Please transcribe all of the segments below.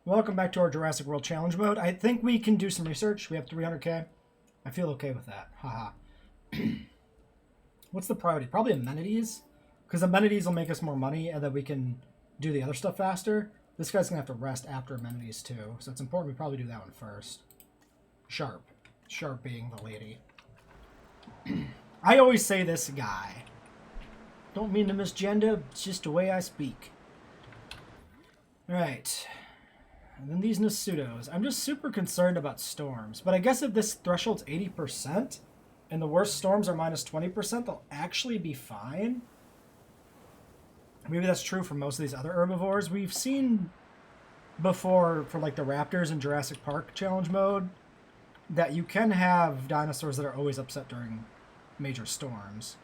Welcome back to our Jurassic World Challenge mode. I think we can do some research. We have 300k. I feel okay with that. Haha. What's the priority? Probably amenities. Because amenities will make us more money and then we can do the other stuff faster. This guy's going to have to rest after amenities too. So it's important we probably do that one first. Sharp. Sharp being the lady. I always say this guy. Don't mean to misgender. It's just the way I speak. Alright. And then these Nasudos. I'm just super concerned about storms. But I guess if this threshold's 80% and the worst storms are minus 20%, they'll actually be fine. Maybe that's true for most of these other herbivores. We've seen before for like the raptors in Jurassic Park challenge mode that you can have dinosaurs that are always upset during major storms.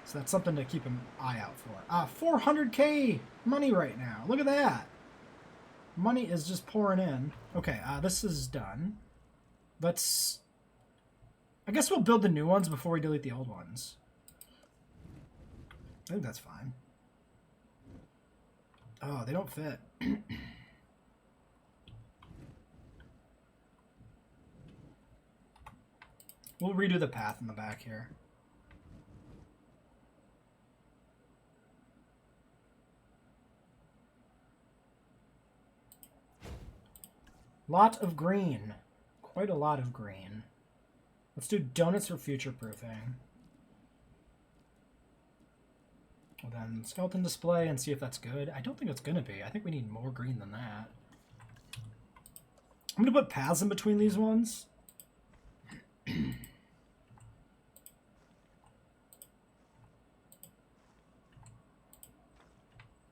So that's something to keep an eye out for. 400k money right now. Look at that. Money is just pouring in. Okay, this is done. Let's... I guess we'll build the new ones before we delete the old ones. I think that's fine. Oh, they don't fit. We'll redo the path in the back here. Lot of green. Quite a lot of green. Let's do donuts for future-proofing. Well, then skeleton display and see if that's good. I don't think it's going to be. I think we need more green than that. I'm going to put paths in between these ones.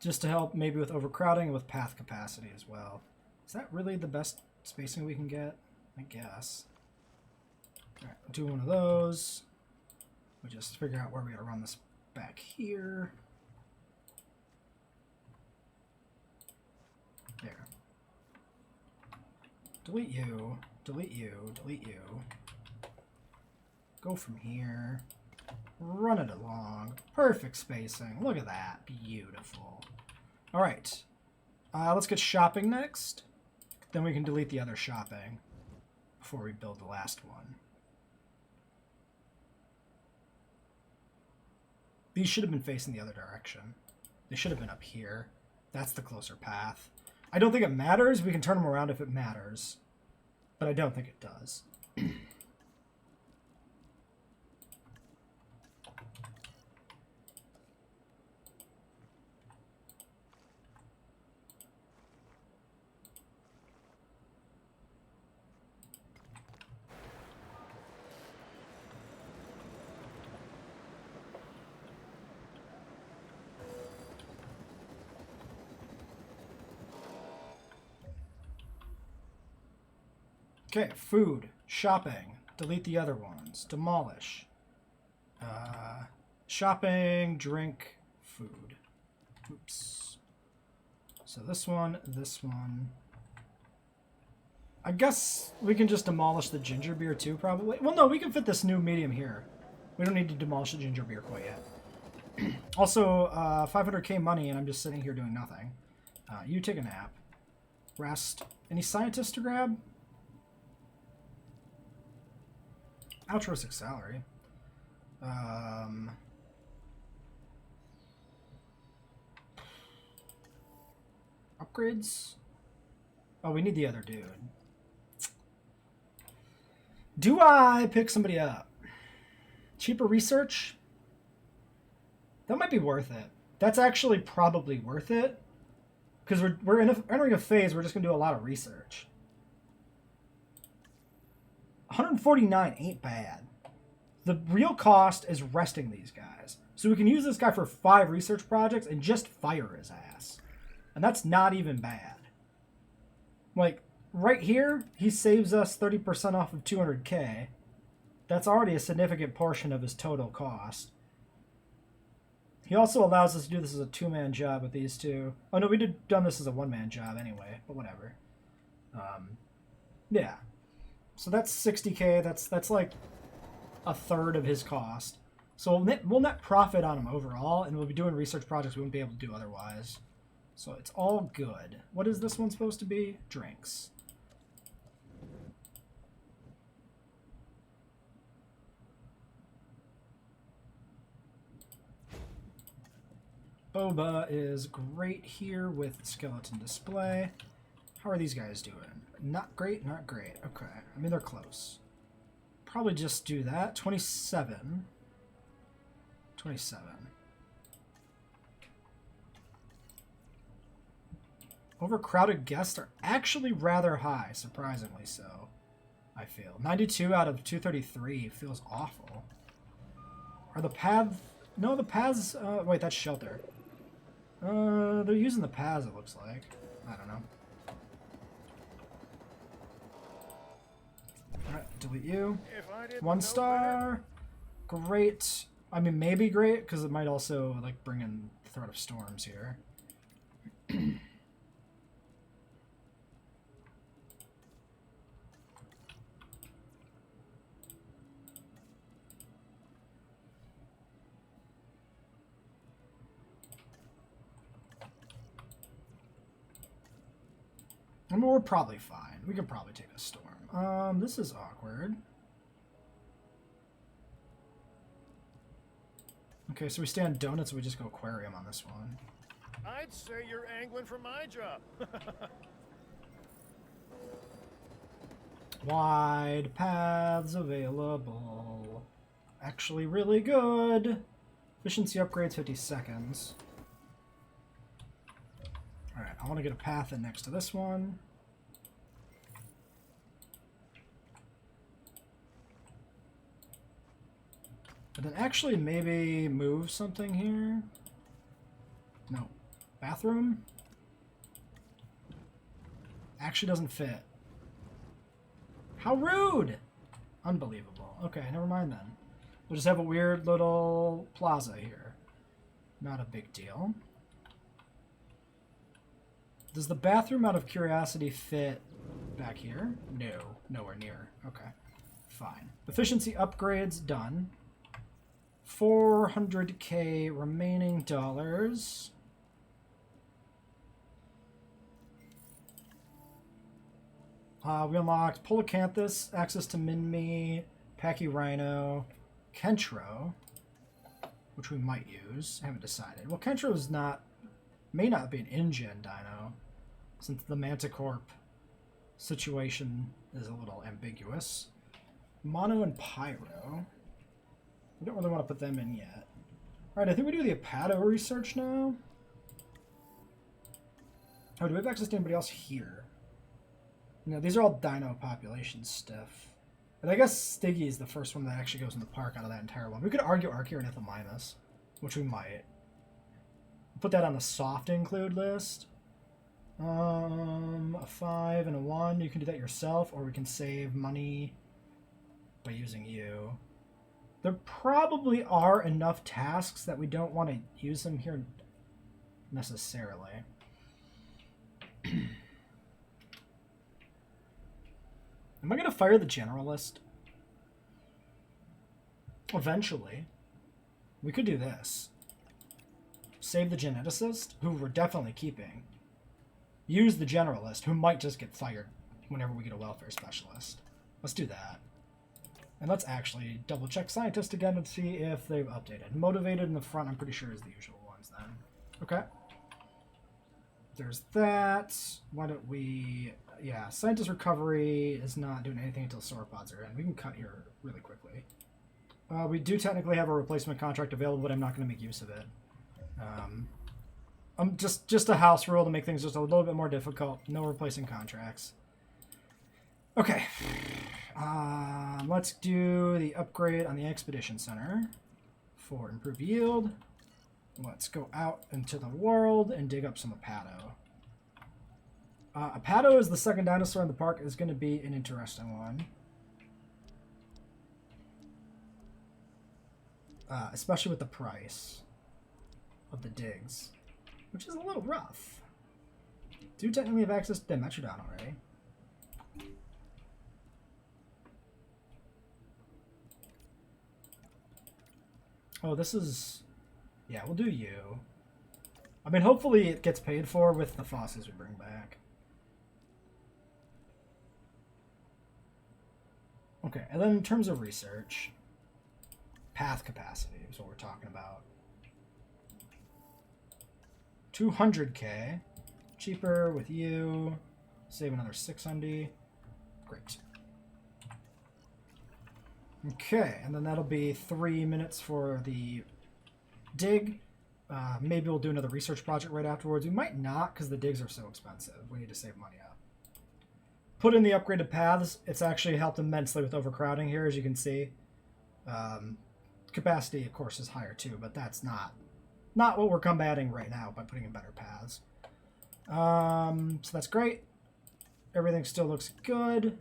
Just to help maybe with overcrowding and with path capacity as well. Is that really the best spacing we can get? I guess. Alright, we'll do one of those. We'll just figure out where we gotta run this back here. There. Delete you. Delete you. Delete you. Go from here. Run it along. Perfect spacing. Look at that. Beautiful. Alright. Let's get shopping next. Then we can delete the other shopping before we build the last one. These should have been facing the other direction. They should have been up here. That's the closer path. I don't think it matters. We can turn them around if it matters. But I don't think it does. Okay, food, shopping, delete the other ones, demolish, shopping, drink, food. Oops. So this one, I guess we can just demolish the ginger beer too, probably. Well, no, we can fit this new medium here. We don't need to demolish the ginger beer quite yet. Also, 500k money, and I'm just sitting here doing nothing. You take a nap. Rest. Any scientists to grab? Altruistic salary. Upgrades? Oh, we need the other dude. Do I pick somebody up? Cheaper research? That might be worth it. That's actually probably worth it. Because we're entering a phase where we're just going to do a lot of research. 149 ain't bad. The real cost is resting these guys. So we can use this guy for 5 research projects and just fire his ass. And that's not even bad. Like, right here, he saves us 30% off of 200k. That's already a significant portion of his total cost. He also allows us to do this as a 2-man job with these two. Oh no, we done this as a 1-man job anyway, but whatever. Yeah. So that's 60k. That's like a third of his cost. So we'll net profit on him overall, and we'll be doing research projects we wouldn't be able to do otherwise. So it's all good. What is this one supposed to be? Drinks. Boba is great here with skeleton display. How are these guys doing? Not great, not great. Okay. I mean, they're close. Probably just do that. 27. 27. Overcrowded guests are actually rather high, surprisingly so, I feel. 92 out of 233 feels awful. Are the paths... No, the paths... wait, that's shelter. They're using the paths, it looks like. I don't know. Alright, delete you. 1 star. Great. I mean, maybe great, because it might also, like, bring in threat of storms here. I mean, we're probably fine. We can probably take a storm. This is awkward. Okay, so we stay on donuts, or we just go aquarium on this one. I'd say you're angling for my job. Wide paths available. Actually really good. Efficiency upgrades 50 seconds. Alright, I want to get a path in next to this one. And then actually maybe move something here. No. Bathroom? Actually doesn't fit. How rude! Unbelievable. Okay, never mind then. We'll just have a weird little plaza here. Not a big deal. Does the bathroom, out of curiosity, fit back here? No, nowhere near. Okay, fine. Efficiency upgrades done. 400k remaining dollars. We unlocked Polacanthus, access to Minmi, Pachyrhino, Kentro, which we might use. I haven't decided. Well, Kentro is not, may not be an in-gen dino, since the Manticorp situation is a little ambiguous. Mono and Pyro. We don't really want to put them in yet. Alright, I think we do the Apato research now. Oh, do we have access to anybody else here? No, these are all dino population stuff. But I guess Stiggy is the first one that actually goes in the park out of that entire one. We could argue Archaea and Ithomimus, which we might. Put that on the soft include list. A 5 and a 1. You can do that yourself, or we can save money by using you. There probably are enough tasks that we don't want to use them here necessarily. Am I going to fire the generalist? Eventually. We could do this. Save the geneticist, who we're definitely keeping. Use the generalist, who might just get fired whenever we get a welfare specialist. Let's do that. And let's actually double check scientist again and see if they've updated. Motivated in the front, I'm pretty sure is the usual ones then. Okay. There's that. Why don't we... Yeah, scientist recovery is not doing anything until sauropods are in. We can cut here really quickly. We do technically have a replacement contract available, but I'm not going to make use of it. Just a house rule to make things just a little bit more difficult. No replacing contracts. Okay. Let's do the upgrade on the Expedition Center for improved yield. Let's go out into the world and dig up some Apato. Apato is the second dinosaur in the park. Is going to be an interesting one. Especially with the price of the digs, which is a little rough. Do you technically have access to Dimetrodon already? Oh, this is... Yeah, we'll do you. I mean, hopefully it gets paid for with the fossils we bring back. Okay, and then in terms of research, path capacity is what we're talking about. 200k. Cheaper with you. Save another 600. Great. Okay, and then that'll be 3 minutes for the dig. Maybe we'll do another research project right afterwards. We might not, because the digs are so expensive. We need to save money up. Put in the upgraded paths. It's actually helped immensely with overcrowding here, as you can see. Capacity, of course, is higher too, but that's not what we're combating right now by putting in better paths. So that's great. Everything still looks good.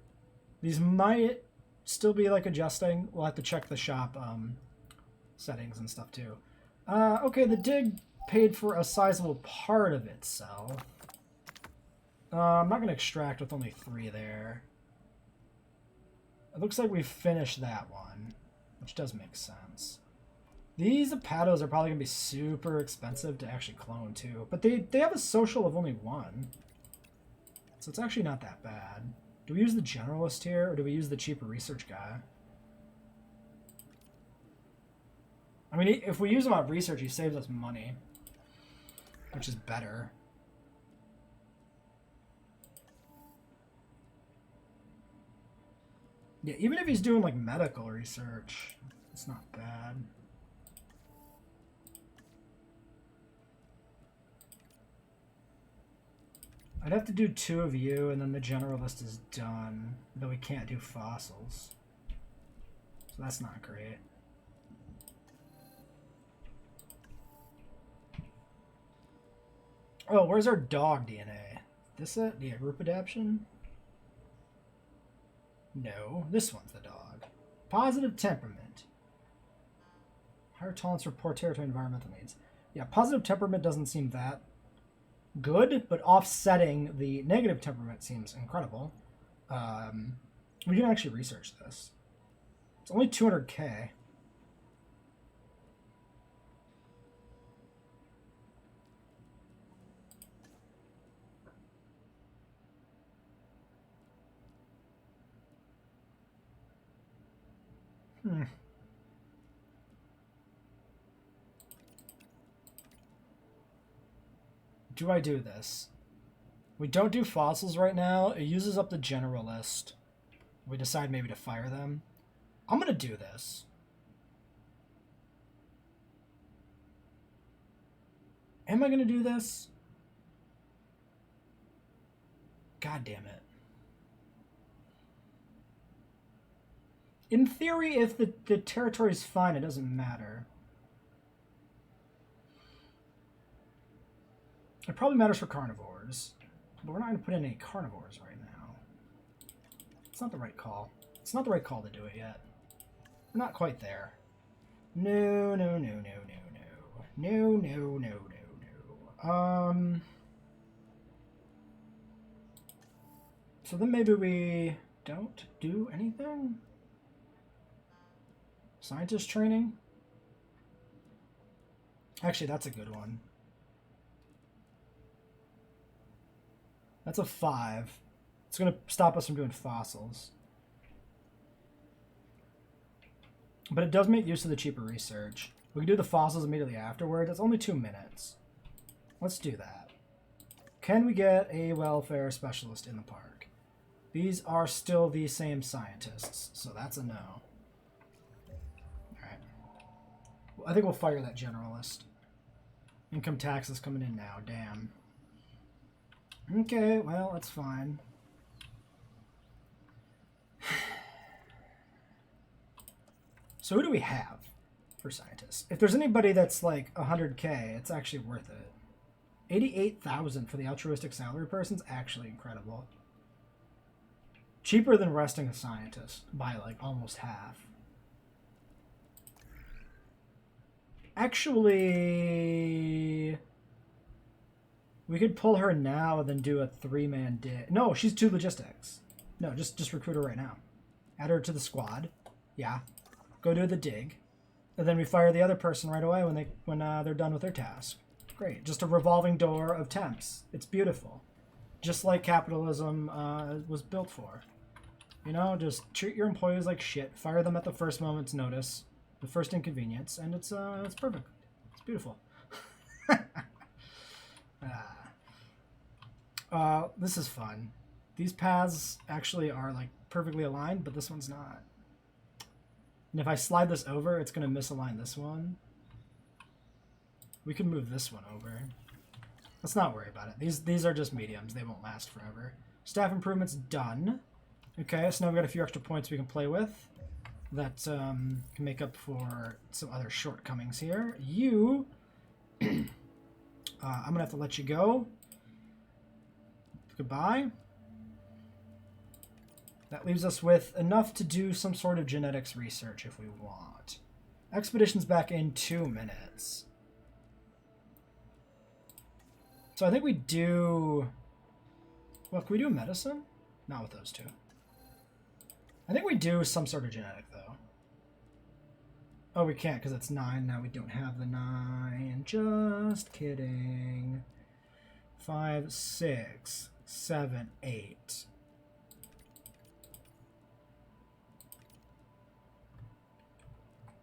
These might still be like adjusting. We'll have to check the shop settings and stuff too. Okay, the dig paid for a sizable part of itself. I'm not going to extract with only 3 there. It looks like we've finished that one, which does make sense. These Apatos are probably going to be super expensive to actually clone too, but they have a social of only 1. So it's actually not that bad. Do we use the generalist here, or do we use the cheaper research guy? I mean, if we use him on research, he saves us money, which is better. Yeah, even if he's doing like medical research, it's not bad. I'd have to do 2 of you, and then the generalist is done. Though we can't do fossils. So that's not great. Oh, where's our dog DNA? This it? Yeah, group adaptation? No, this one's the dog. Positive temperament. Higher tolerance for poor territory environmental needs. Yeah, positive temperament doesn't seem that good, but offsetting the negative temperament seems incredible. We can actually research this. It's only 200k. Do I do this? We don't do fossils right now. It uses up the generalist. We decide maybe to fire them. I'm gonna do this. Am I gonna do this? God damn it. In theory, if the territory is fine, it doesn't matter. It probably matters for carnivores, but we're not going to put in any carnivores right now. It's not the right call. It's not the right call to do it yet. We're not quite there. No, no, no, no, no, no. No, no, no, no, no. So then maybe we don't do anything? Scientist training? Actually, that's a good one. That's a 5. It's going to stop us from doing fossils. But it does make use of the cheaper research. We can do the fossils immediately afterwards. It's only 2 minutes. Let's do that. Can we get a welfare specialist in the park? These are still the same scientists, so that's a no. Alright. Well, I think we'll fire that generalist. Income tax is coming in now, damn. Okay, well, that's fine. So who do we have for scientists? If there's anybody that's like 100k, it's actually worth it. 88,000 for the altruistic salary person's actually incredible. Cheaper than resting a scientist by like almost half. Actually, we could pull her now and then do a 3-man dig. No, she's 2 logistics. No, just recruit her right now. Add her to the squad. Yeah. Go do the dig. And then we fire the other person right away when they're done with their task. Great. Just a revolving door of temps. It's beautiful. Just like capitalism was built for. You know, just treat your employees like shit. Fire them at the first moment's notice. The first inconvenience. And it's perfect. It's beautiful. This is fun. These paths actually are like perfectly aligned, but this one's not. And if I slide this over, it's going to misalign this one. We can move this one over. Let's not worry about it. These are just mediums. They won't last forever. Staff improvements done. Okay, so now we've got a few extra points we can play with. That can make up for some other shortcomings here. You... I'm going to have to let you go. Goodbye. That leaves us with enough to do some sort of genetics research if we want. Expedition's back in 2 minutes. So I think we do... Well, can we do medicine? Not with those two. I think we do some sort of genetic, though. Oh, we can't because it's 9. Now we don't have the 9. Just kidding. 5, 6, 7, 8.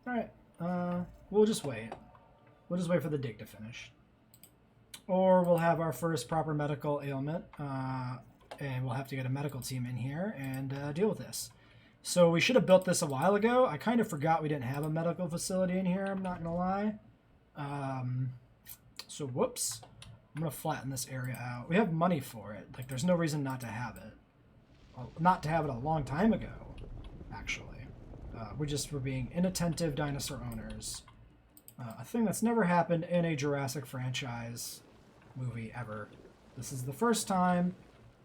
Alright. We'll just wait. We'll just wait for the dig to finish. Or we'll have our first proper medical ailment, and we'll have to get a medical team in here and deal with this. So we should have built this a while ago. I kind of forgot we didn't have a medical facility in here, I'm not going to lie. So whoops. I'm going to flatten this area out. We have money for it. Like, there's no reason not to have it. Well, not to have it a long time ago, actually. We're being inattentive dinosaur owners. A thing that's never happened in a Jurassic franchise movie ever. This is the first time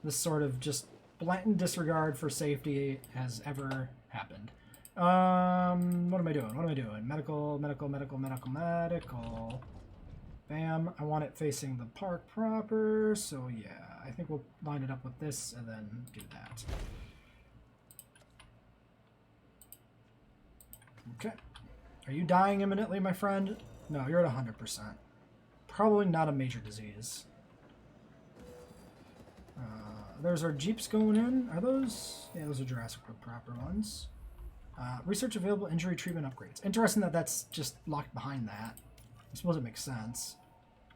this sort of just blatant disregard for safety has ever happened. What am I doing? What am I doing? Medical. Bam. I want it facing the park proper, so yeah. I think we'll line it up with this and then do that. Okay. Are you dying imminently, my friend? No, you're at 100%. Probably not a major disease. There's our jeeps going in. Are those? Yeah, those are Jurassic World proper ones. Research available injury treatment upgrades. Interesting that that's just locked behind that. I suppose it makes sense.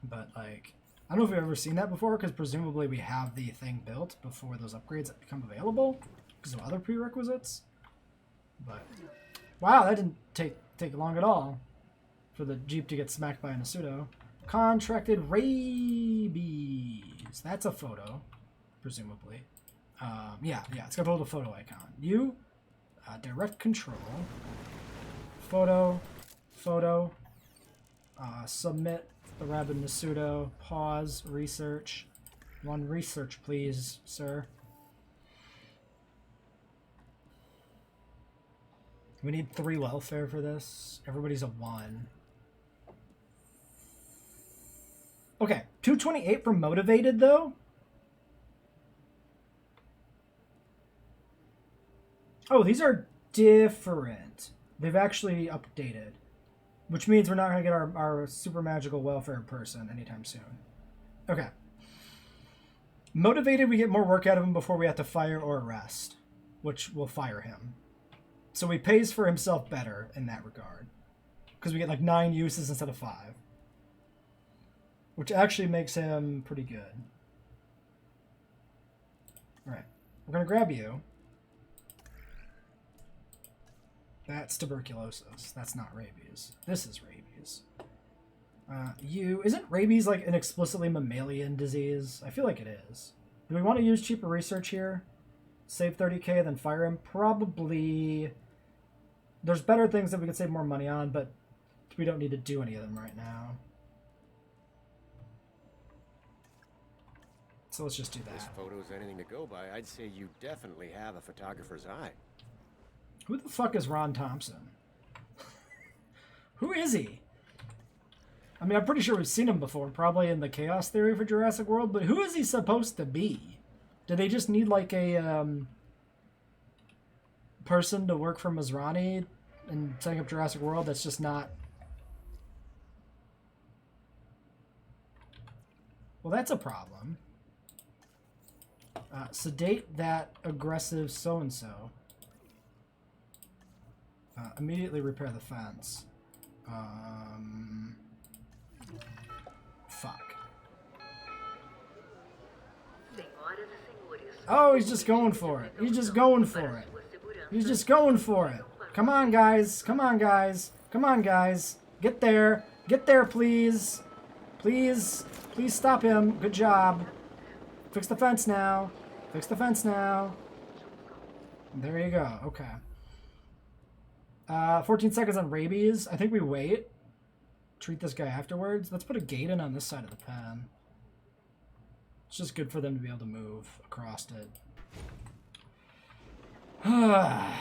But, like, I don't know if we've ever seen that before, because presumably we have the thing built before those upgrades become available because of other prerequisites. But, wow, that didn't take long at all for the Jeep to get smacked by a pseudo. Contracted rabies. That's a photo, presumably. Yeah, it's got a little photo icon. You, direct control, photo, submit the rabid pseudo, pause, research. 1 research, please, sir. We need 3 welfare for this. Everybody's a 1. Okay, 228 for motivated, though? Oh, these are different. They've actually updated. Which means we're not going to get our super magical welfare person anytime soon. Okay. Motivated, we get more work out of him before we have to fire or arrest. Which will fire him. So he pays for himself better in that regard. Because we get like 9 uses instead of 5. Which actually makes him pretty good. Alright. We're going to grab you. That's tuberculosis. That's not rabies. This is rabies. Isn't rabies like an explicitly mammalian disease? I feel like it is. Do we want to use cheaper research here? Save 30k, then fire him? Probably. There's better things that we could save more money on, but we don't need to do any of them right now. So let's just do that. If this photo's anything to go by, I'd say you definitely have a photographer's eye. Who the fuck is Ron Thompson? Who is he? I mean, I'm pretty sure we've seen him before, probably in the Chaos Theory for Jurassic World, but who is he supposed to be? Do they just need, like, a person to work for Masrani and setting up Jurassic World that's just not... Well, that's a problem. Sedate that aggressive so-and-so. Immediately repair the fence. Fuck. Oh, he's just going for it. He's just going for it. He's just going for it. Come on, guys. Come on, guys. Come on, guys. Get there. Get there, please. Please. Please stop him. Good job. Fix the fence now. Fix the fence now. There you go. Okay. 14 seconds on rabies. I think we wait. Treat this guy afterwards. Let's put a gate in on this side of the pen. It's just good for them to be able to move across it. Alright,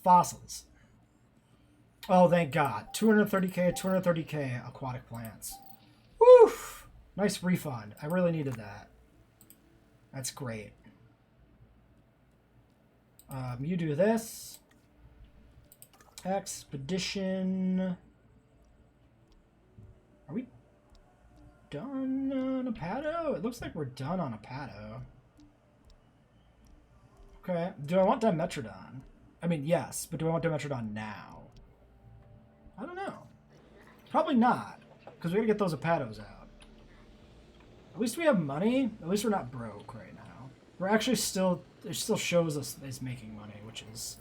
fossils. Oh, thank God. 230k, 230k aquatic plants. Woof! Nice refund. I really needed that. That's great. You do this. Expedition. Are we done on a Pato? It looks like we're done on a Pato. Okay. Do I want Dimetrodon? I mean, yes, but do I want Dimetrodon now? I don't know. Probably not, because we gotta get those Apatos out. At least we have money. At least we're not broke right now. We're actually still, it still shows us it's making money, which is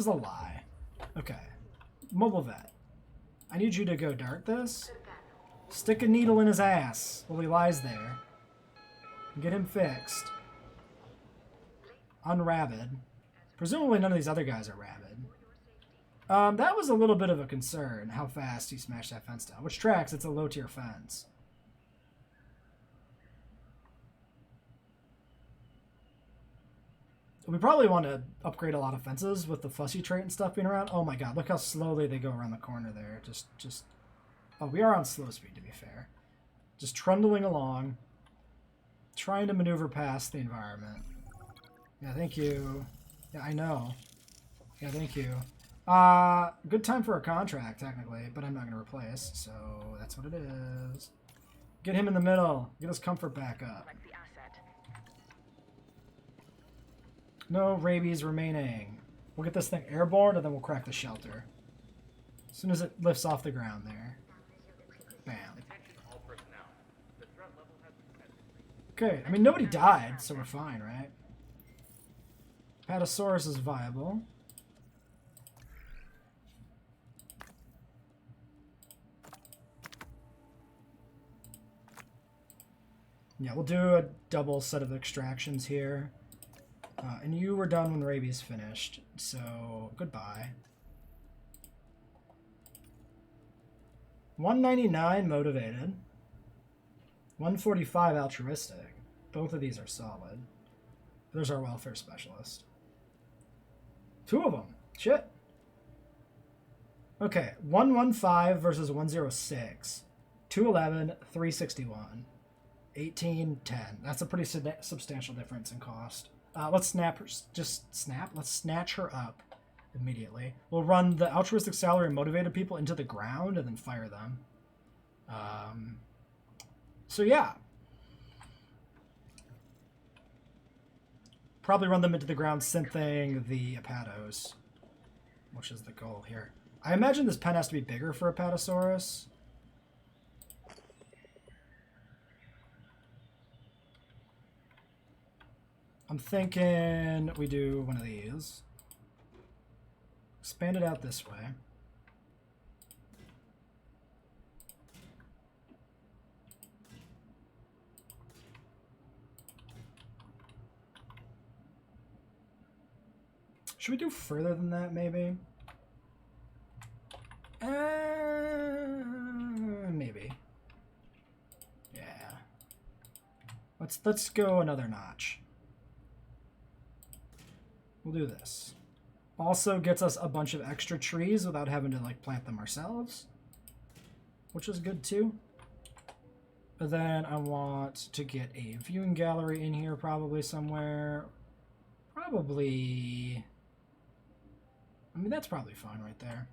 a lie. Okay. Mobile vet. I need you to go dart this. Stick a needle in his ass while he lies there. Get him fixed. Unrabid. Presumably none of these other guys are rabid. That was a little bit of a concern, how fast he smashed that fence down. Which tracks, it's a low tier fence. We probably want to upgrade a lot of fences with the fussy trait and stuff being around. Oh my god, look how slowly they go around the corner there. Just... Oh, we are on slow speed, to be fair. Just trundling along. Trying to maneuver past the environment. Yeah, thank you. Yeah, I know. Yeah, thank you. Good time for a contract, technically, but I'm not going to replace, so that's what it is. Get him in the middle. Get his comfort back up. No rabies remaining. We'll get this thing airborne, and then we'll crack the shelter. As soon as it lifts off the ground there. Bam. Okay, I mean, nobody died, so we're fine, right? Patasaurus is viable. Yeah, we'll do a double set of extractions here. And you were done when rabies finished, so goodbye. 199 motivated. 145 altruistic. Both of these are solid. There's our welfare specialist. 2 of them. Shit. Okay, 115 versus 106. 211, 361. 18, 10. That's a pretty substantial difference in cost. Let's snatch her up immediately. We'll run the altruistic salary and motivated people into the ground and then fire them. So yeah. Probably run them into the ground, synthing the Apatos, which is the goal here. I imagine this pen has to be bigger for Apatosaurus. I'm thinking we do one of these. Expand it out this way. Should we do further than that, maybe? Maybe. Yeah. Let's go another notch. We'll do this. Also gets us a bunch of extra trees without having to like plant them ourselves, which is good too. But then I want to get a viewing gallery in here probably somewhere. Probably... I mean, that's probably fine right there.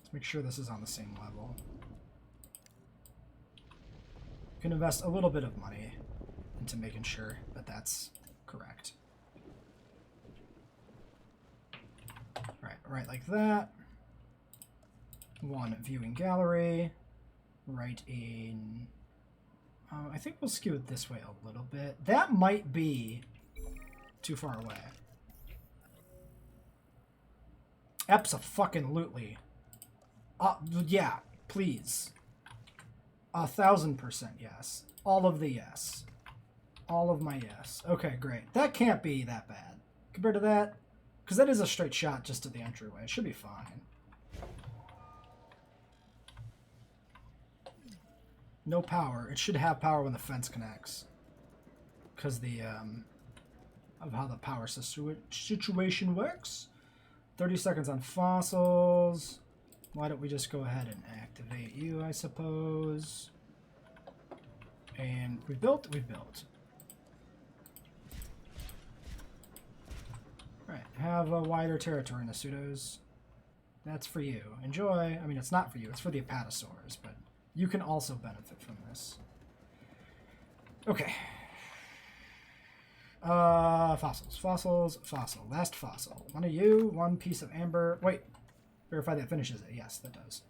Let's make sure this is on the same level. You can invest a little bit of money into making sure that that's correct. Right like that. One viewing gallery. Right in... I think we'll skew it this way a little bit. That might be too far away. Abso-fucking-lutely. Yeah, please. 1,000% yes. All of the yes. All of my yes. Okay, great. That can't be that bad. Compared to that, because that is a straight shot just to the entryway. It should be fine. No power. It should have power when the fence connects. Because the, of how the power situation works. 30 seconds on fossils. Why don't we just go ahead and activate you, I suppose. And we built. Right, have a wider territory in the pseudos. That's for you. Enjoy. I mean, it's not for you. It's for the apatosaurs, but you can also benefit from this. Okay. Fossils. Last fossil. One of you, one piece of amber. Wait. Verify that finishes it. Yes, that does.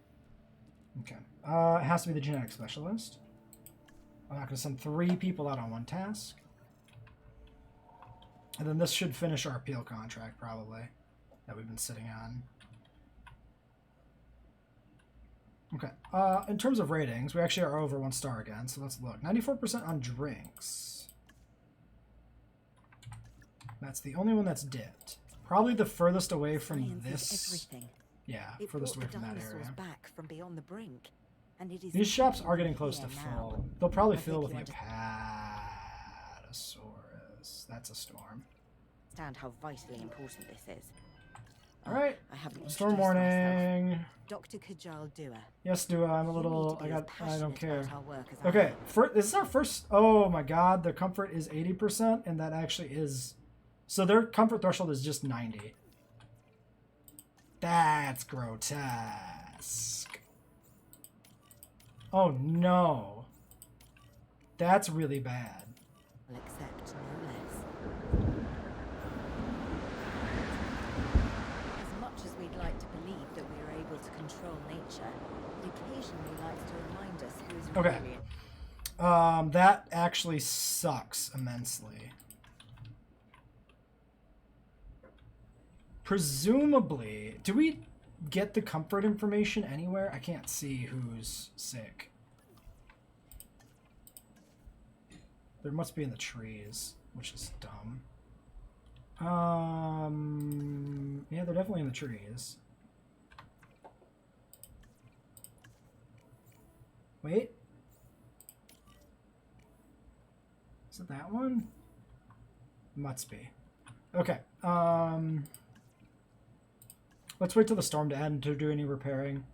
Okay. It has to be the genetic specialist. I'm not going to send 3 people out on one task. And then this should finish our appeal contract, probably, that we've been sitting on. Okay. In terms of ratings, we actually are over 1 star again, so let's look. 94% on drinks. That's the only one that's dipped. Probably the furthest away from this. Yeah, furthest away from that area. Back from beyond the brink, and it is these shops are getting close to full. They'll probably fill with the apatosaurus. That's a storm. Understand how vitally important this is. All right. I haven't Storm warning. Dr. Kajal Dua. Yes, Dua. I'm a little. I don't care. Work Okay. This is our first. Oh my God. Their comfort is 80%, and that actually is. So their comfort threshold is just 90. That's grotesque. Oh no. That's really bad. I'll accept no less. As much as we'd like to believe that we are able to control nature, it occasionally likes to remind us who is okay. really... That actually sucks immensely. Presumably, do we get the comfort information anywhere? I can't see who's sick. There must be in the trees, which is dumb. Yeah, they're definitely in the trees. Wait. Is it that one? Must be. Okay. Let's wait till the storm to end to do any repairing.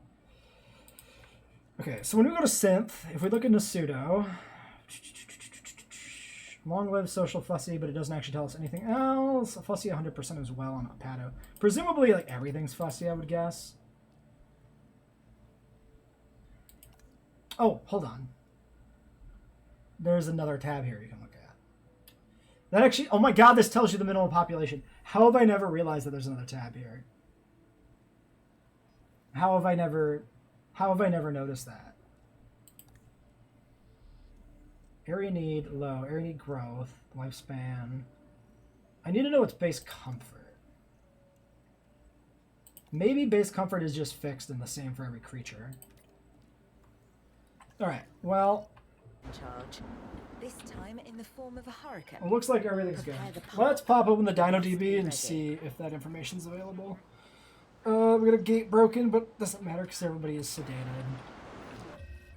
Okay, so when we go to synth, if we look into pseudo, long-lived social fussy, but it doesn't actually tell us anything else. Fussy 100% as well on Apato. Presumably, like, everything's fussy, I would guess. Oh, hold on. There's another tab here you can look at. That actually, oh my God, this tells you the minimal population. How have I never realized that there's another tab here? How have I never noticed that? Area need, low. Area need growth, lifespan. I need to know what's base comfort. Maybe base comfort is just fixed and the same for every creature. Alright, well... charge. This time in the form of a hurricane. It looks like everything's good. Let's pop open the DinoDB and see if that information's available. We got a gate broken, but doesn't matter because everybody is sedated.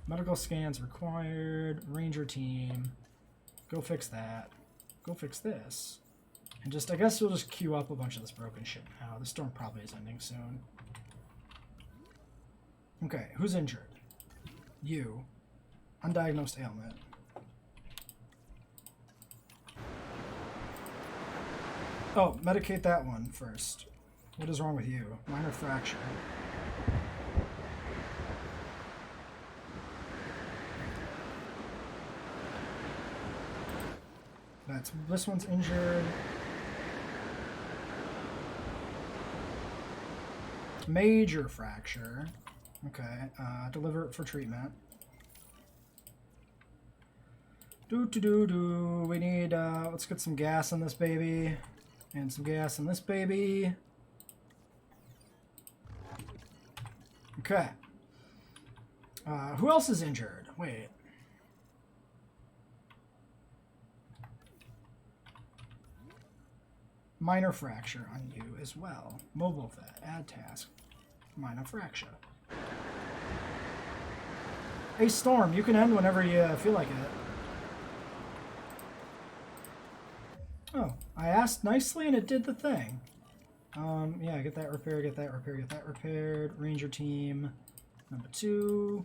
Medical scans required. Ranger team. Go fix that. Go fix this. And just, I guess we'll just queue up a bunch of this broken shit now. The storm probably is ending soon. Okay, who's injured? You. Undiagnosed ailment. Oh, medicate that one first. What is wrong with you? Minor fracture. Alright, so this one's injured. Major fracture. Okay, deliver it for treatment. We need, let's get some gas in this baby. And some gas in this baby. Okay. Who else is injured? Wait. Minor fracture on you as well. Mobile vet. Add task. Minor fracture. Hey, Storm, you can end whenever you feel like it. Oh, I asked nicely and it did the thing. Yeah, get that repaired, get that repaired, get that repaired. Ranger team, number 2.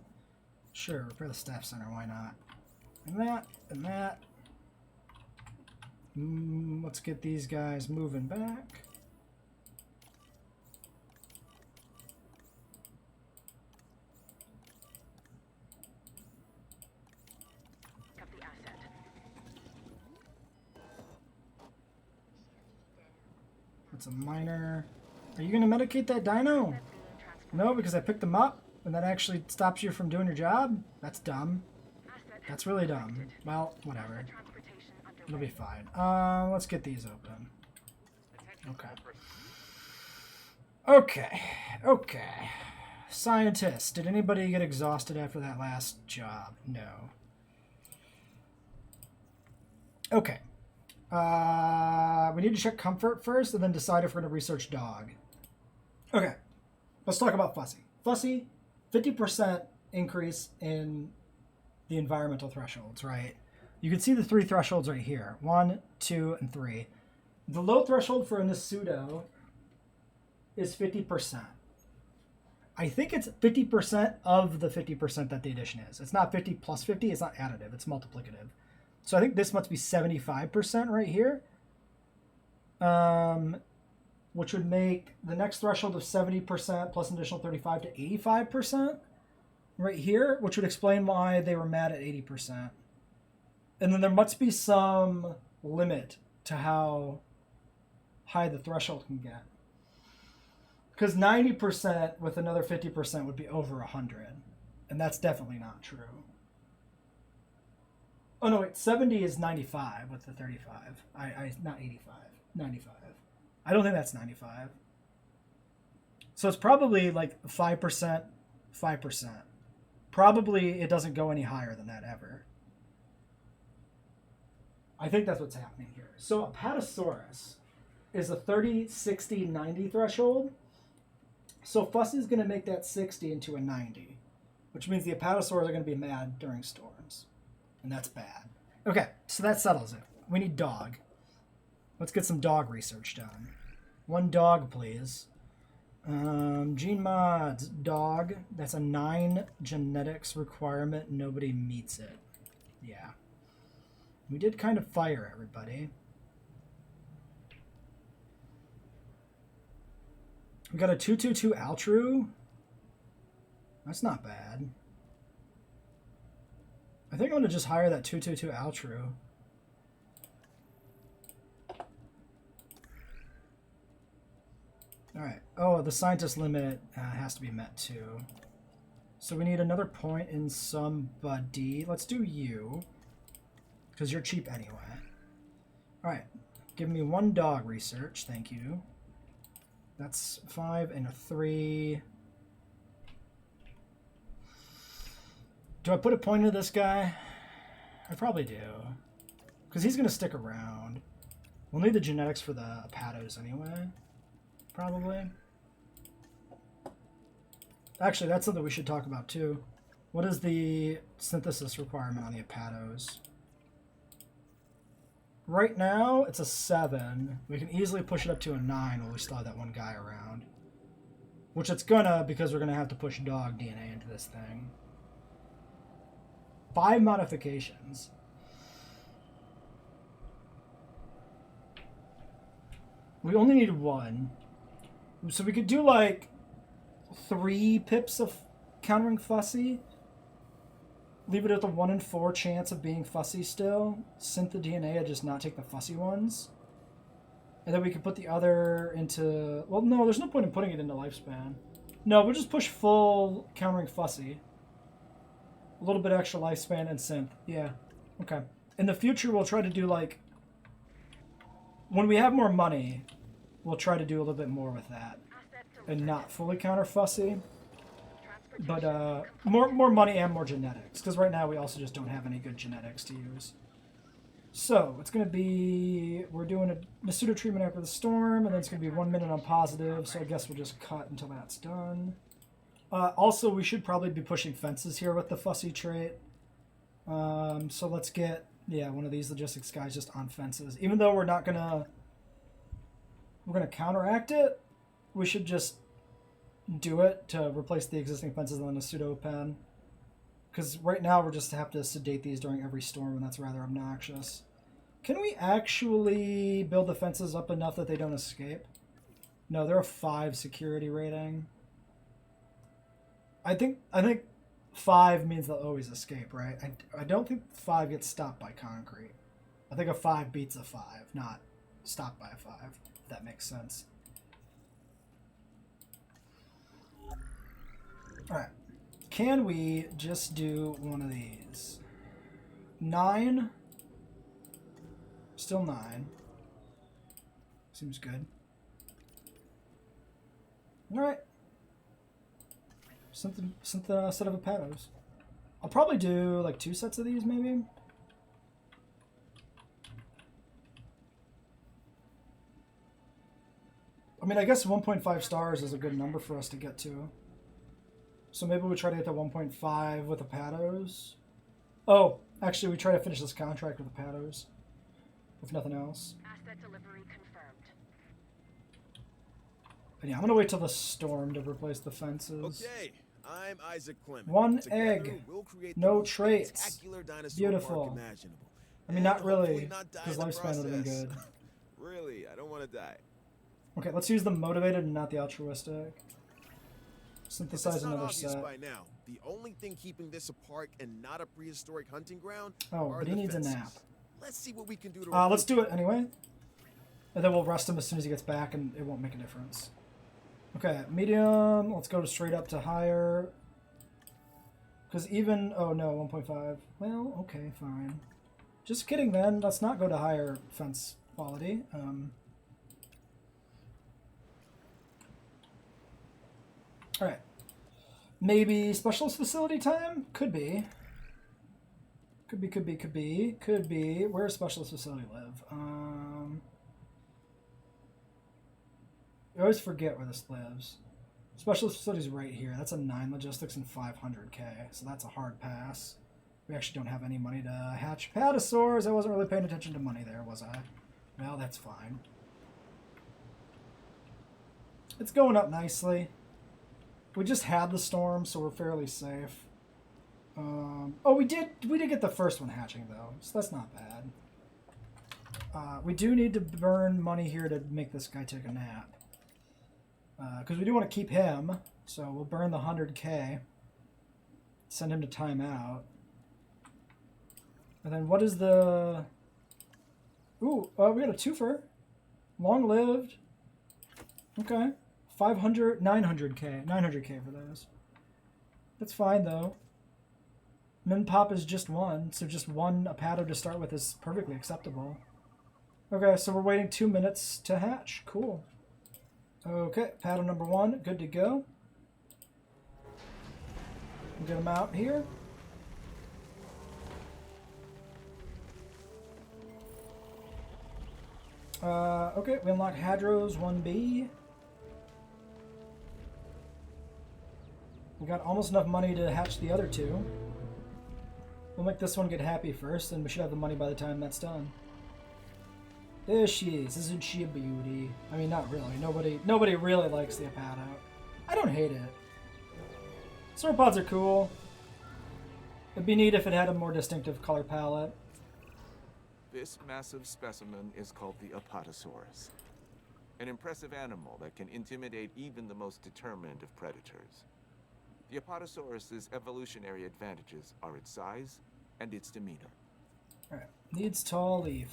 Sure, repair the staff center, why not? And that, and that. Let's get these guys moving back. That's a minor. Are you going to medicate that dino? No, because I picked them up, and that actually stops you from doing your job? That's dumb. That's really dumb. Well, whatever. It'll be fine. Let's get these open. Okay. Okay. Okay. Scientists. Did anybody get exhausted after that last job? No. Okay. We need to check comfort first and then decide if we're going to research dog. Okay. Let's talk about Fussy. Fussy, 50% increase in the environmental thresholds, right? You can see the 3 thresholds right here. 1, 2, and 3. The low threshold for a pseudo is 50%. I think it's 50% of the 50% that the addition is. It's not 50 plus 50. It's not additive. It's multiplicative. So I think this must be 75% right here. Which would make the next threshold of 70% plus an additional 35 to 85% right here, which would explain why they were mad at 80%. And then there must be some limit to how high the threshold can get. Because 90% with another 50% would be over 100. And that's definitely not true. Oh, no, wait. 70 is 95 with the 35. Not 85. 95. I don't think that's 95. So it's probably like 5%, 5%. Probably it doesn't go any higher than that ever. I think that's what's happening here. So Apatosaurus is a 30, 60, 90 threshold. So Fussy's going to make that 60 into a 90, which means the Apatosaurs are going to be mad during storms. And that's bad. Okay, so that settles it. We need dog. Let's get some dog research done. 1 dog, please. Gene mods, dog. That's a 9 genetics requirement. Nobody meets it. Yeah. We did kind of fire everybody. We got a 222 Altru. That's not bad. I think I'm going to just hire that 222 Altru. Alright. Oh, the scientist limit has to be met too. So we need another point in somebody. Let's do you. Because you're cheap anyway. Alright. Give me 1 dog research. Thank you. That's 5 and a 3. Do I put a point into this guy? I probably do. Because he's going to stick around. We'll need the genetics for the Apatos anyway. Probably. Actually, that's something we should talk about too. What is the synthesis requirement on the Apatos? Right now, it's a 7. We can easily push it up to a 9 while we still have that 1 guy around. Which it's gonna, because we're gonna have to push dog DNA into this thing. 5 modifications. We only need 1. So we could do like 3 pips of countering Fussy. Leave it at the 1 in 4 chance of being fussy still. Synth the DNA and just not take the fussy ones. And then we can put the other into... Well, no, there's no point in putting it into lifespan. No, we'll just push full countering fussy. A little bit extra lifespan and synth. Yeah. Okay. In the future, we'll try to do, like... When we have more money, we'll try to do a little bit more with that. And not fully counter fussy. But more money and more genetics. Because right now we also just don't have any good genetics to use. So, it's going to be... We're doing a pseudo treatment after the storm, and then it's going to be 1 minute on positive, so I guess we'll just cut until that's done. Also, we should probably be pushing fences here with the fussy trait. So let's get, yeah, one of these logistics guys just on fences. Even though we're not going to... We're going to counteract it, we should just do it to replace the existing fences and then a pseudo pen. Because right now we're just have to sedate these during every storm, and that's rather obnoxious. Can we actually build the fences up enough that they don't escape? No, they're a 5 security rating. I think 5 means they'll always escape, right? I don't think 5 gets stopped by concrete. I think a 5 beats a 5, not stopped by a 5, if that makes sense. Alright. Can we just do one of these? 9. Still 9. Seems good. Alright. Something set of hepatos. I'll probably do like 2 sets of these, maybe. I mean, I guess 1.5 stars is a good number for us to get to. So maybe we try to get to 1.5 with the Hepatos. Oh, actually, we try to finish this contract with the Hepatos. If nothing else. Asset delivery confirmed. But yeah, I'm gonna wait till the storm to replace the fences. Okay, I'm Isaac Clement. 1 Together, egg. we'll create No the most traits. spectacular dinosaur Beautiful. park imaginable. I mean, not And really, hopefully not die because in the lifespan would have been process. good. Really, I don't want to die. Okay, let's use the motivated and not the altruistic. If Synthesize it's not another obvious set. by now, the only thing keeping this a park and not a prehistoric hunting ground Oh, are but he the needs a fences. nap. Let's see what we can do to Let's do it anyway. And then we'll rest him as soon as he gets back, and it won't make a difference. Okay, medium. Let's go straight up to higher. Because even... Oh, no, 1.5. Well, okay, fine. Just kidding, then. Let's not go to higher fence quality. Alright. Maybe specialist facility time? Could be. Could be. Where does specialist facility live? I always forget where this lives. Specialist facility's right here. That's a 9 logistics and 500k, so that's a hard pass. We actually don't have any money to hatch Dinosaurs. I wasn't really paying attention to money there, was I? Well, that's fine. It's going up nicely. We just had the storm, so we're fairly safe. Oh, we did get the first one hatching, though, so that's not bad. We do need to burn money here to make this guy take a nap. Because we do want to keep him, so we'll burn the 100k. Send him to timeout. And then what is the... Ooh, we got a twofer. Long-lived. Okay. 500, 900k. 900k for those. That's fine, though. Min pop is just 1, so just 1 Apato to start with is perfectly acceptable. Okay, so we're waiting 2 minutes to hatch. Cool. Okay, paddle number 1, good to go. We'll get him out here. Okay, we unlock Hadros 1B. We got almost enough money to hatch the other 2. We'll make this one get happy first, and we should have the money by the time that's done. There she is. Isn't she a beauty? I mean, not really. Nobody really likes the Apato. I don't hate it. Sauropods are cool. It'd be neat if it had a more distinctive color palette. This massive specimen is called the Apatosaurus, an impressive animal that can intimidate even the most determined of predators. The Apatosaurus's evolutionary advantages are its size and its demeanor. Alright, needs tall leaf.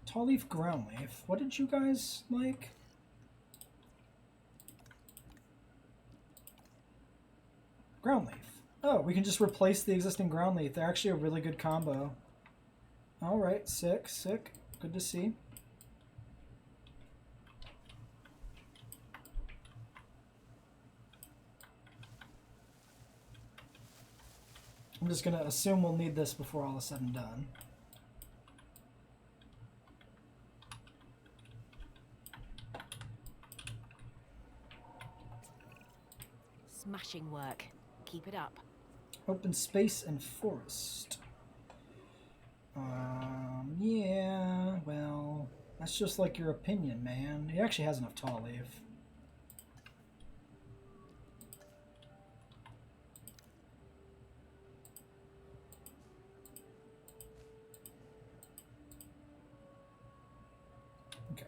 Tall leaf, ground leaf. What did you guys like? Ground leaf. Oh, we can just replace the existing ground leaf. They're actually a really good combo. Alright, sick, sick. Good to see. I'm just going to assume we'll need this before all is said and done. Smashing work. Keep it up. Open space and forest. Yeah, well, that's just like your opinion, man. He actually has enough tall leaf. Okay.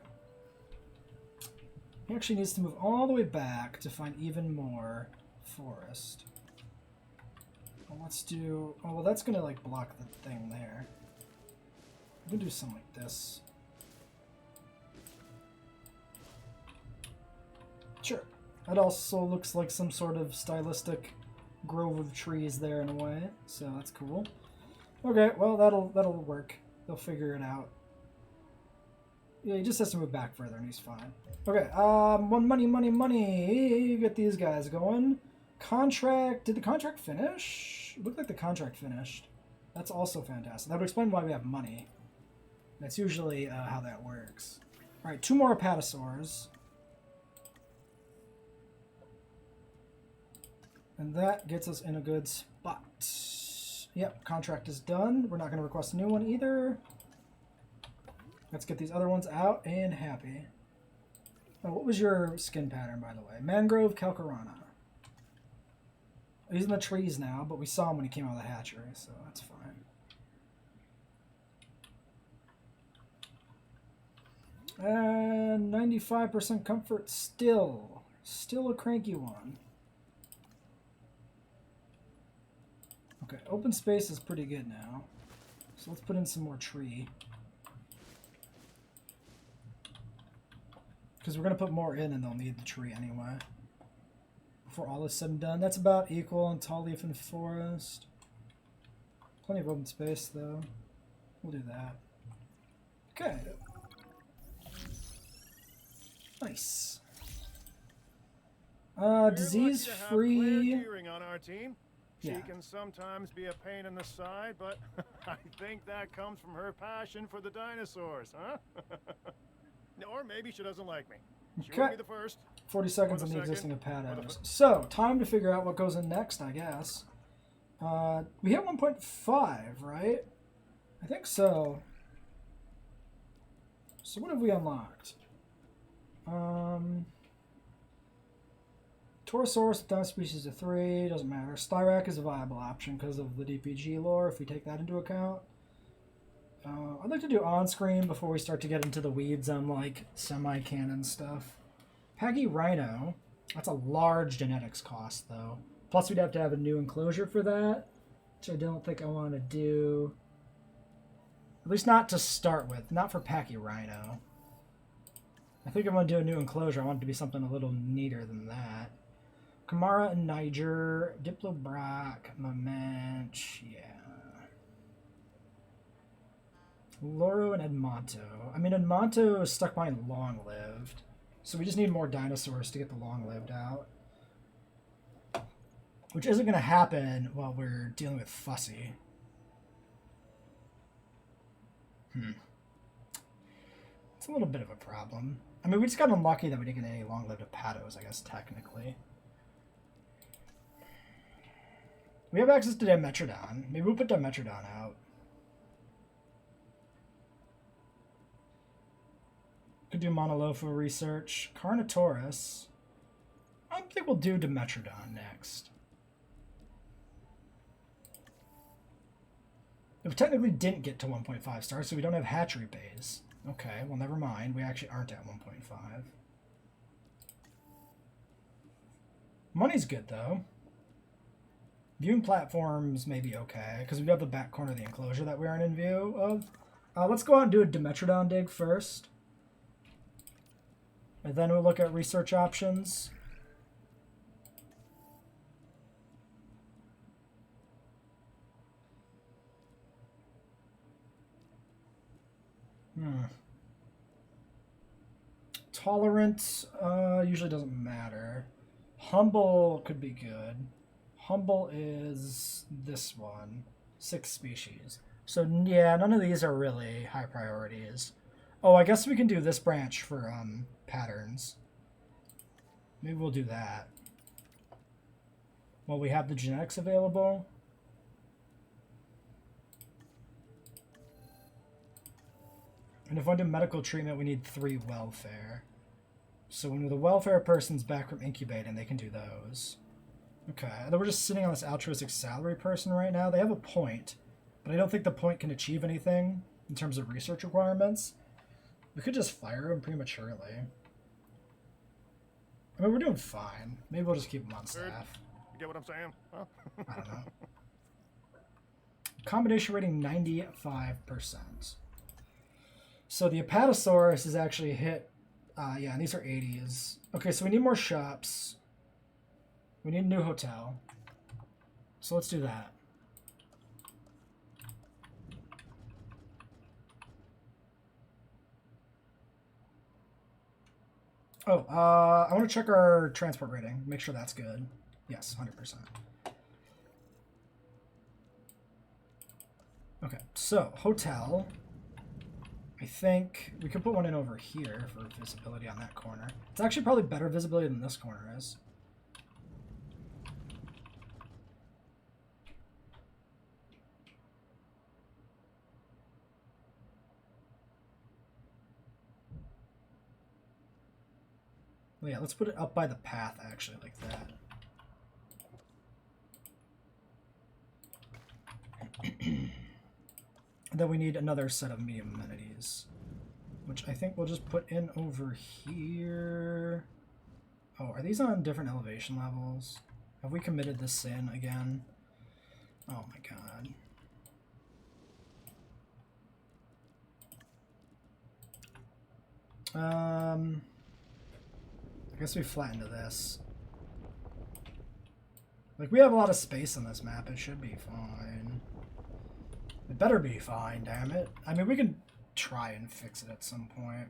He actually needs to move all the way back to find even more forest. Well, let's do... Oh, well, that's going to, like, block the thing there. We can do something like this. Sure. That also looks like some sort of stylistic grove of trees there in a way, so that's cool. Okay, well, that'll work. They'll figure it out. Yeah, he just has to move back further and he's fine. Okay, money. Get these guys going. Contract. Did the contract finish? It looked like the contract finished. That's also fantastic. That would explain why we have money. That's usually how that works. Alright, 2 more apatosaurs. And that gets us in a good spot. Yep, contract is done. We're not going to request a new one either. Let's get these other ones out and happy. Oh, what was your skin pattern, by the way? Mangrove Calcarana. He's in the trees now, but we saw him when he came out of the hatchery, so that's fine. And 95% comfort still. Still a cranky one. Okay, open space is pretty good now. So let's put in some more tree. Because we're going to put more in and they'll need the tree anyway. Before all is said and done. That's about equal in tall leaf and forest. Plenty of open space though. We'll do that. Okay. We're Nice. lucky Disease to have free. Claire Deering on our team. She Yeah. can sometimes be a pain in the side, but I think that comes from her passion for the dinosaurs, huh? Or maybe she doesn't like me. She would Okay. be the first. 40 seconds Or on the the existing second, or the appatos. So, time to figure out what goes in next, I guess. We hit 1.5, right? I think so. So what have we unlocked? Torosaurus with down species of 3, doesn't matter. Styrac is a viable option because of the DPG lore, if we take that into account. I'd like to do on-screen before we start to get into the weeds on, like, semi-canon stuff. Paggy Rhino, that's a large genetics cost, though. Plus, we'd have to have a new enclosure for that, which I don't think I want to do. At least not to start with, not for Paggy Rhino. I think I'm going to do a new enclosure. I want it to be something a little neater than that. Kamara and Niger, Diplobrock, Mamench, yeah. Loro and Edmonto. I mean, Edmonto is stuck behind long-lived. So we just need more dinosaurs to get the long-lived out. Which isn't going to happen while we're dealing with Fussy. It's a little bit of a problem. I mean, we just got unlucky that we didn't get any long-lived Apatos, I guess, technically. We have access to Dimetrodon. Maybe we'll put Dimetrodon out. Could do Monolopho research. Carnotaurus. I think we'll do Dimetrodon next. We technically didn't get to 1.5 stars, so we don't have hatchery bays. Okay, well, never mind. We actually aren't at 1.5. Money's good, though. Viewing platforms may be okay, because we have the back corner of the enclosure that we aren't in view of. Let's go out and do a Dimetrodon dig first. And then we'll look at research options. Tolerant usually doesn't matter. Humble could be good. Humble is this one. 6 species. So yeah, none of these are really high priorities. Oh, I guess we can do this branch for patterns. Maybe we'll do that. Well, we have the genetics available. And if we want to do medical treatment, we need 3 welfare. So when the welfare person's back from incubating, they can do those. Okay, then we're just sitting on this altruistic salary person right now. They have a point, but I don't think the point can achieve anything in terms of research requirements. We could just fire him prematurely. I mean, we're doing fine. Maybe we'll just keep him on staff. You get what I'm saying? Huh? I don't know. Accommodation rating 95%. So the Apatosaurus is actually hit. Yeah, and these are 80s. Okay, so we need more shops. We need a new hotel. So let's do that. Oh, I want to check our transport rating. Make sure that's good. Yes, 100%. Okay, so hotel. I think we could put one in over here for visibility on that corner. It's actually probably better visibility than this corner is. Well, yeah, let's put it up by the path, actually, like that. And then we need another set of medium amenities, which I think we'll just put in over here. Oh, are these on different elevation levels? Have we committed this sin again? Oh my god. I guess we flatten to this. Like, we have a lot of space on this map. It should be fine. It better be fine, damn it. I mean, we can try and fix it at some point.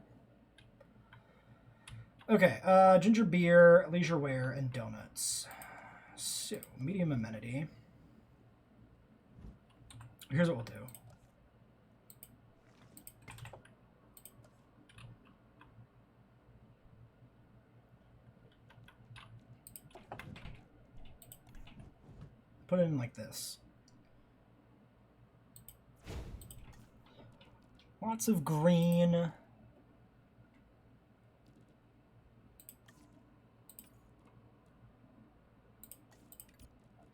Okay, ginger beer, leisure wear, and donuts. So, medium amenity. Here's what we'll do. Put it in like this. Lots of green.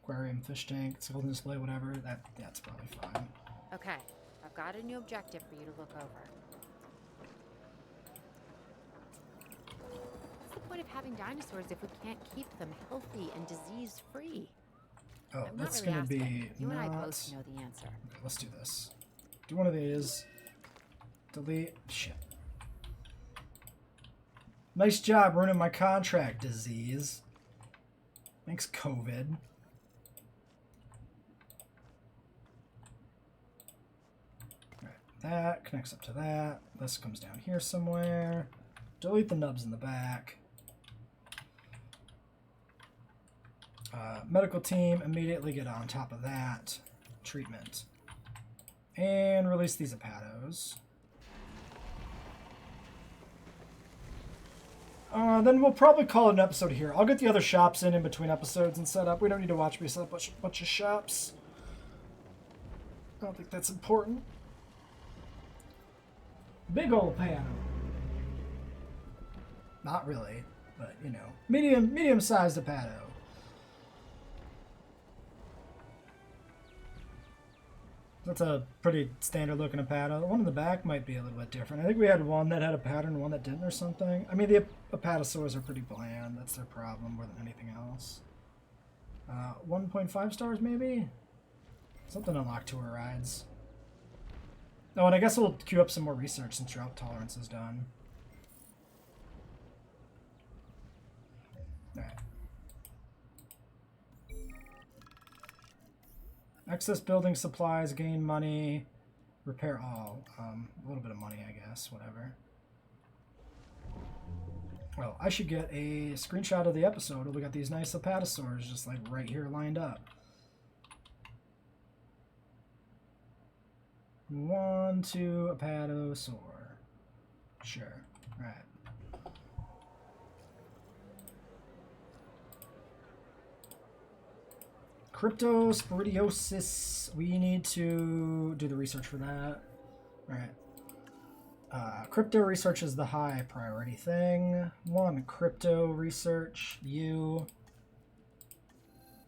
Aquarium, fish tank, skeleton display, whatever. That's probably fine. Okay, I've got a new objective for you to look over. What's the point of having dinosaurs if we can't keep them healthy and disease-free? Oh, I'm that's not really gonna be asking. You and I not... both know the answer. Okay, let's do this. Do one of these. Delete. Shit. Nice job ruining my contract, disease. Thanks, COVID. Alright, that connects up to that. This comes down here somewhere. Delete the nubs in the back. Medical team, immediately get on top of that. Treatment. And release these Apatos. Then we'll probably call it an episode here. I'll get the other shops in between episodes and set up. We don't need to watch me set up a bunch of shops. I don't think that's important. Big old panel. Not really, but you know, medium-sized Apato. That's a pretty standard looking Apato. The one in the back might be a little bit different. I think we had one that had a pattern and one that didn't or something. I mean, the Apatosaurs are pretty bland. That's their problem more than anything else. 1.5 stars maybe? Something unlocked tour rides. Oh, and I guess we'll queue up some more research since drought tolerance is done. Alright. Excess building supplies, gain money, repair all. A little bit of money, I guess, whatever. Well, I should get a screenshot of the episode where we got these nice apatosaurs just like right here lined up. 1, 2, apatosaur. Sure. Alright. Cryptosporidiosis. We need to do the research for that. Alright. Crypto research is the high priority thing. 1, crypto research. You.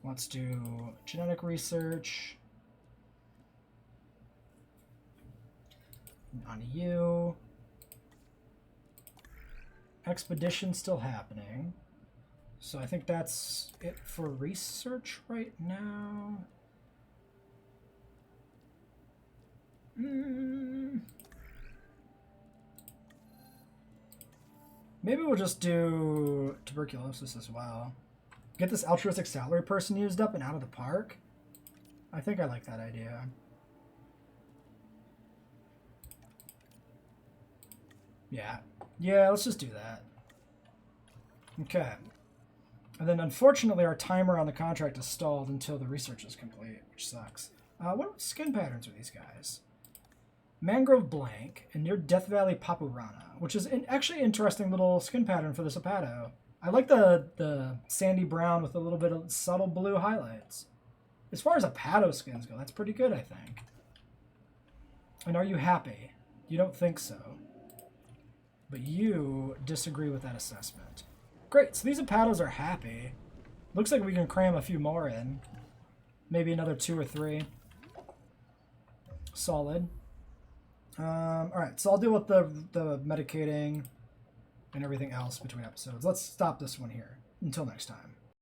Let's do genetic research. On you. Expedition still happening. So I think that's it for research right now. Maybe we'll just do tuberculosis as well. Get this altruistic salary person used up and out of the park. I think I like that idea. Yeah, let's just do that. Okay. And then unfortunately our timer on the contract is stalled until the research is complete, which sucks. What skin patterns are these guys? Mangrove Blank and near Death Valley Papurana, which is actually an interesting little skin pattern for this Apato. I like the sandy brown with a little bit of subtle blue highlights. As far as Apato skins go, that's pretty good, I think. And are you happy? You don't think so. But you disagree with that assessment. Great, so these Apatos are happy. Looks like we can cram a few more in. Maybe another 2 or 3. Solid. Alright, so I'll deal with the medicating and everything else between episodes. Let's stop this one here. Until next time.